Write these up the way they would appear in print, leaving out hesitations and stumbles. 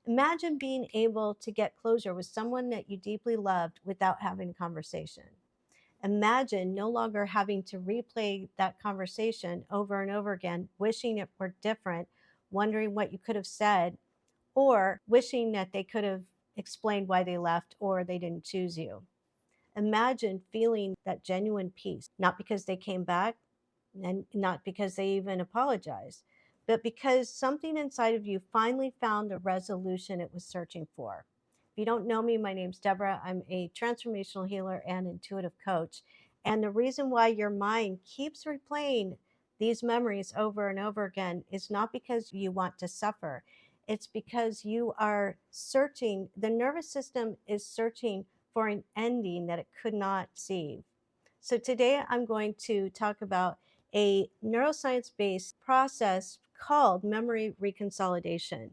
Imagine being able to get closure with someone that you deeply loved without having a conversation. Imagine no longer having to replay that conversation over and over again, wishing it were different, wondering what you could have said, or wishing that they could have explained why they left or they didn't choose you. Imagine feeling that genuine peace, not because they came back and not because they even apologized, but because something inside of you finally found the resolution it was searching for. If you don't know me, my name's Deborah. I'm a transformational healer and intuitive coach. And the reason why your mind keeps replaying these memories over and over again is not because you want to suffer. It's because you are searching, the nervous system is searching for an ending that it could not see. So today I'm going to talk about a neuroscience based process called memory reconsolidation,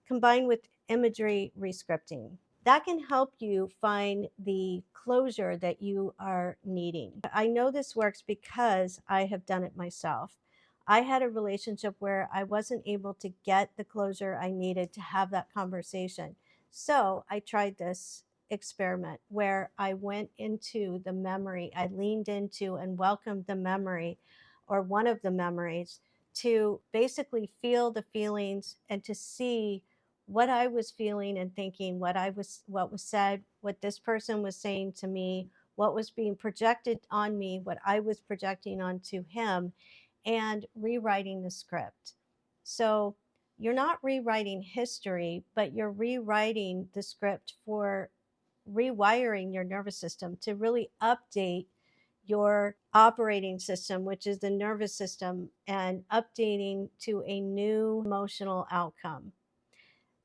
combined with imagery rescripting. That can help you find the closure that you are needing. I know this works because I have done it myself. I had a relationship where I wasn't able to get the closure I needed to have that conversation. So I tried this experiment where I went into the memory, I leaned into and welcomed the memory or one of the memories to basically feel the feelings and to see what I was feeling and thinking, what was said, what this person was saying to me, what was being projected on me, what I was projecting onto him, and rewriting the script. So you're not rewriting history, but you're rewriting the script for rewiring your nervous system to really update your operating system, which is the nervous system, and updating to a new emotional outcome.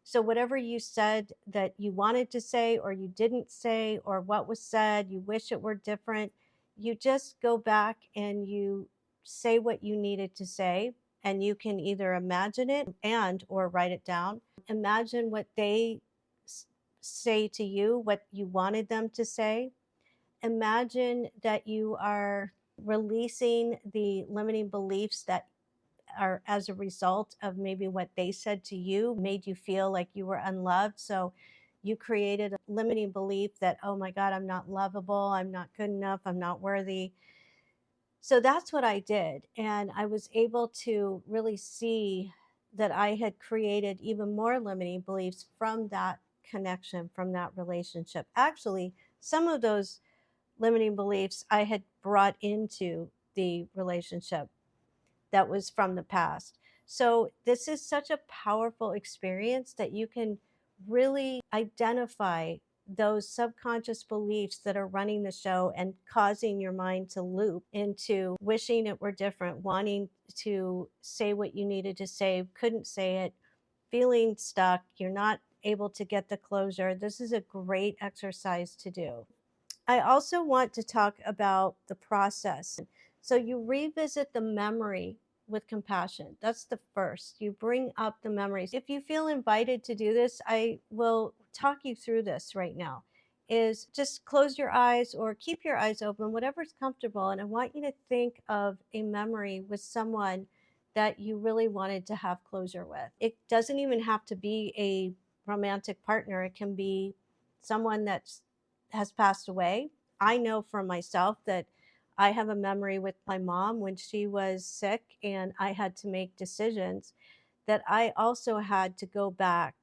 So, whatever you said that you wanted to say, or you didn't say, or what was said, you wish it were different, you just go back and you say what you needed to say. And you can either imagine it and or write it down. Imagine what they s- say to you, what you wanted them to say. Imagine that you are releasing the limiting beliefs that are as a result of maybe what they said to you made you feel like you were unloved. So you created a limiting belief that, oh my God, I'm not lovable, I'm not good enough, I'm not worthy. So that's what I did. And I was able to really see that I had created even more limiting beliefs from that connection, from that relationship. Actually, some of those limiting beliefs I had brought into the relationship that was from the past. So, this is such a powerful experience that you can really identify those subconscious beliefs that are running the show and causing your mind to loop into wishing it were different, wanting to say what you needed to say, couldn't say it, feeling stuck, you're not able to get the closure. This is a great exercise to do. I also want to talk about the process. So you revisit the memory with compassion. That's the first. You bring up the memories. If you feel invited to do this, I will talk you through this right now. Is just close your eyes or keep your eyes open, whatever's comfortable. And I want you to think of a memory with someone that you really wanted to have closure with. It doesn't even have to be a romantic partner, it can be someone that's has passed away. I know for myself that I have a memory with my mom when she was sick and I had to make decisions that I also had to go back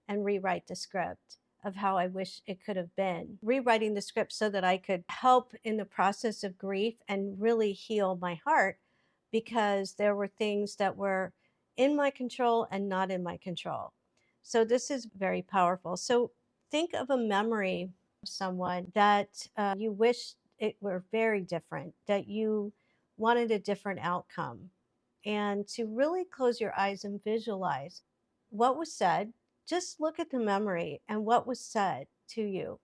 and rewrite the script of how I wish it could have been. Rewriting the script so that I could help in the process of grief and really heal my heart because there were things that were in my control and not in my control. So this is very powerful. So think of a memory of someone that you wish it were very different, that you wanted a different outcome, and to really close your eyes and visualize what was said. Just look at the memory and what was said to you.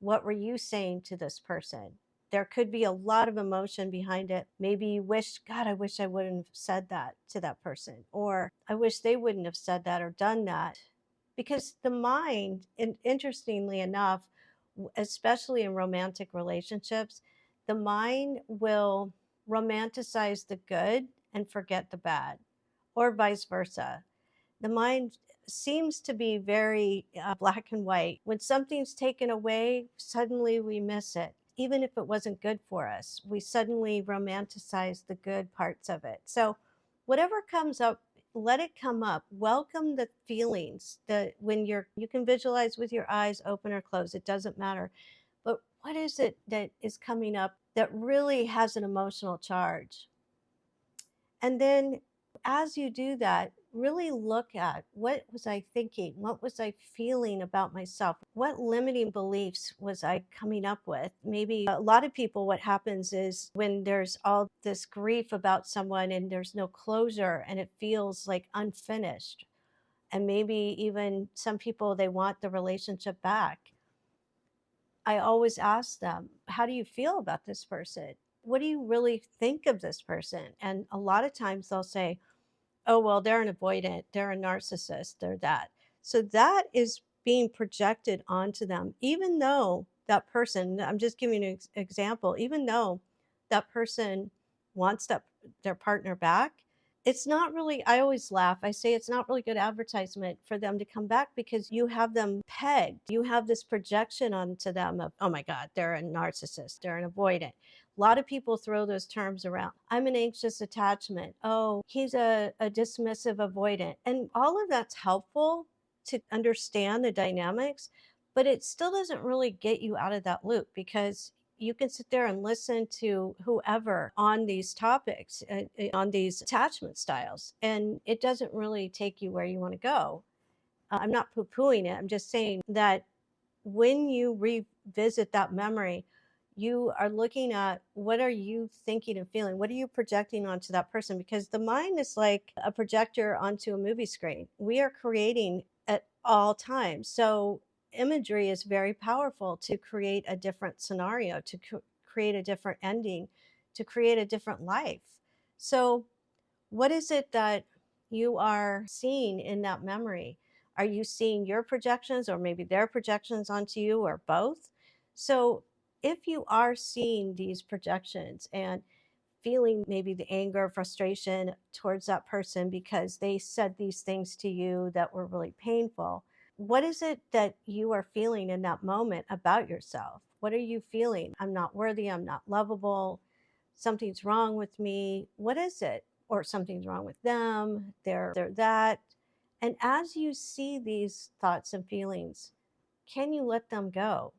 What were you saying to this person? There could be a lot of emotion behind it. Maybe you wish, God, I wish I wouldn't have said that to that person. Or I wish they wouldn't have said that or done that. Because the mind, and interestingly enough, especially in romantic relationships, the mind will romanticize the good and forget the bad, or vice versa. The mind seems to be very black and white. When something's taken away, suddenly we miss it. Even if it wasn't good for us, we suddenly romanticize the good parts of it. So, whatever comes up, let it come up. Welcome the feelings that when you can visualize with your eyes open or closed, it doesn't matter. But what is it that is coming up that really has an emotional charge? And then as you do that, really look at what was I thinking? What was I feeling about myself? What limiting beliefs was I coming up with? Maybe a lot of people, what happens is when there's all this grief about someone and there's no closure and it feels like unfinished. And maybe even some people, they want the relationship back. I always ask them, how do you feel about this person? What do you really think of this person? And a lot of times they'll say, oh, well, they're an avoidant, they're a narcissist, they're that. So that is being projected onto them, even though that person, I'm just giving you an example, even though that person wants their partner back, it's not really, I always laugh. I say it's not really good advertisement for them to come back because you have them pegged. You have this projection onto them of, oh my God, they're a narcissist, they're an avoidant. A lot of people throw those terms around. I'm an anxious attachment. Oh, he's a dismissive avoidant. And all of that's helpful to understand the dynamics, but it still doesn't really get you out of that loop because you can sit there and listen to whoever on these topics, on these attachment styles, and it doesn't really take you where you want to go. I'm not poo pooing it. I'm just saying that when you revisit that memory, you are looking at what are you thinking and feeling? What are you projecting onto that person? Because the mind is like a projector onto a movie screen. We are creating at all times. So imagery is very powerful to create a different scenario, to create a different ending, to create a different life. So what is it that you are seeing in that memory? Are you seeing your projections or maybe their projections onto you or both? So, if you are seeing these projections and feeling maybe the anger, frustration towards that person because they said these things to you that were really painful, what is it that you are feeling in that moment about yourself? What are you feeling? I'm not worthy, I'm not lovable, something's wrong with me. What is it? Or something's wrong with them, they're that. And as you see these thoughts and feelings, can you let them go?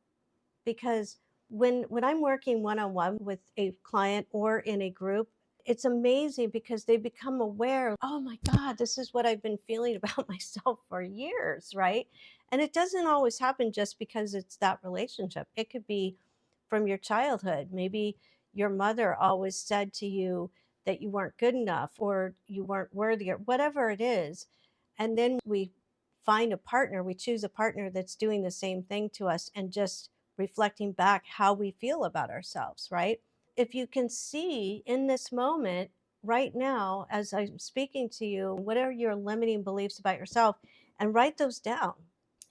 Because when I'm working one-on-one with a client or in a group, it's amazing because they become aware, oh my God, this is what I've been feeling about myself for years, right? And it doesn't always happen just because it's that relationship. It could be from your childhood. Maybe your mother always said to you that you weren't good enough or you weren't worthy or whatever it is. And then we find a partner, we choose a partner that's doing the same thing to us and just reflecting back how we feel about ourselves, right? If you can see in this moment right now, as I'm speaking to you, what are your limiting beliefs about yourself, and write those down.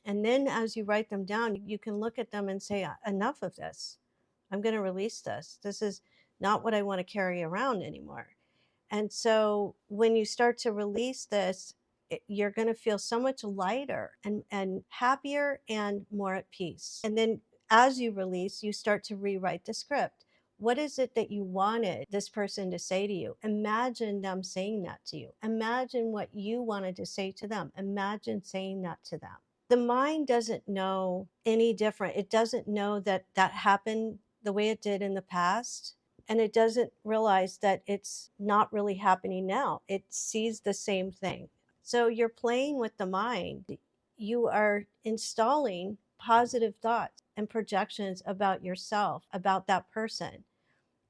And then as you write them down, you can look at them and say, enough of this. I'm going to release this. This is not what I want to carry around anymore. And so when you start to release this, you're going to feel so much lighter and happier and more at peace. And then as you release, you start to rewrite the script. What is it that you wanted this person to say to you? Imagine them saying that to you. Imagine what you wanted to say to them. Imagine saying that to them. The mind doesn't know any different. It doesn't know that that happened the way it did in the past, and it doesn't realize that it's not really happening now. It sees the same thing. So you're playing with the mind. You are installing positive thoughts and projections about yourself, about that person,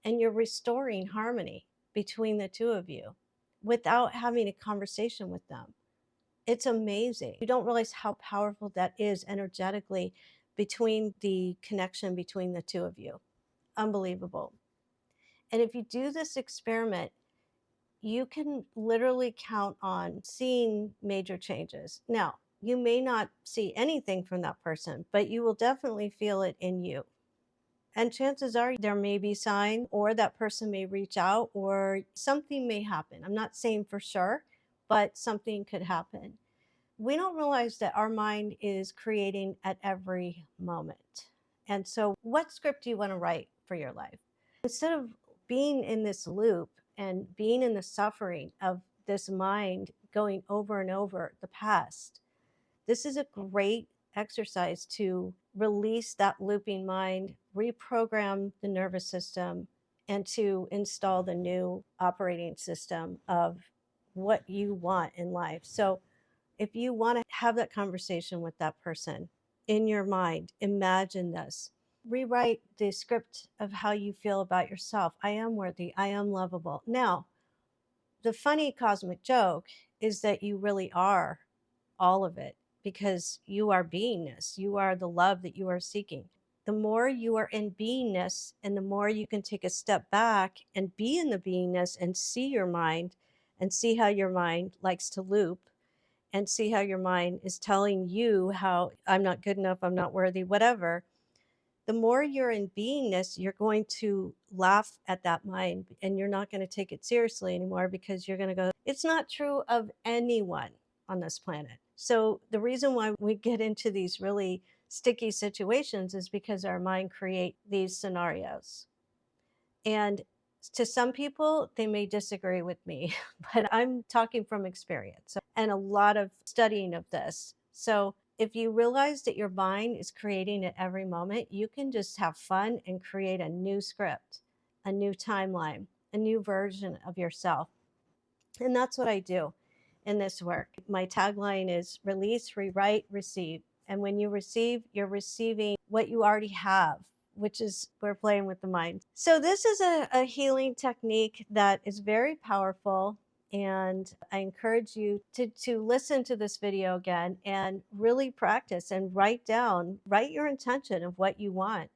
and you're restoring harmony between the two of you without having a conversation with them. It's amazing. You don't realize how powerful that is energetically between the connection between the two of you. Unbelievable. And if you do this experiment, you can literally count on seeing major changes. Now, you may not see anything from that person, but you will definitely feel it in you. And chances are there may be sign or that person may reach out or something may happen. I'm not saying for sure, but something could happen. we don't realize that our mind is creating at every moment. And so, what script do you want to write for your life? Instead of being in this loop and being in the suffering of this mind going over and over the past, this is a great exercise to release that looping mind, reprogram the nervous system, and to install the new operating system of what you want in life. So, if you want to have that conversation with that person in your mind, imagine this. Rewrite the script of how you feel about yourself. I am worthy. I am lovable. Now, the funny cosmic joke is that you really are all of it because you are beingness. You are the love that you are seeking. The more you are in beingness and the more you can take a step back and be in the beingness and see your mind and see how your mind likes to loop and see how your mind is telling you how I'm not good enough, I'm not worthy, whatever. The more you're in beingness, you're going to laugh at that mind and you're not going to take it seriously anymore because you're going to go, it's not true of anyone on this planet. So the reason why we get into these really sticky situations is because our mind create these scenarios. And to some people, they may disagree with me, but I'm talking from experience and a lot of studying of this. So if you realize that your mind is creating at every moment, you can just have fun and create a new script, a new timeline, a new version of yourself. And that's what I do in this work. My tagline is release, rewrite, receive. And when you receive, you're receiving what you already have, which is we're playing with the mind. So this is a healing technique that is very powerful. And I encourage you to listen to this video again and really practice and write your intention of what you want,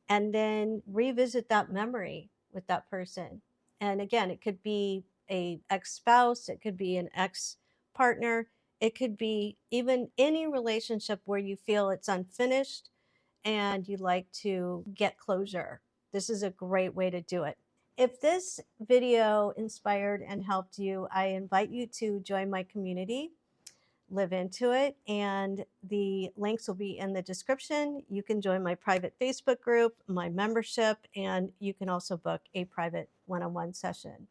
and then revisit that memory with that person. And again, it could be a ex-spouse, it could be an ex-partner, it could be even any relationship where you feel it's unfinished and you'd like to get closure. This is a great way to do it. If this video inspired and helped you, I invite you to join my community, Live Into It, and the links will be in the description. You can join my private Facebook group, my membership, and you can also book a private one-on-one session.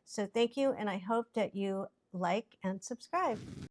So thank you, and I hope that you like and subscribe.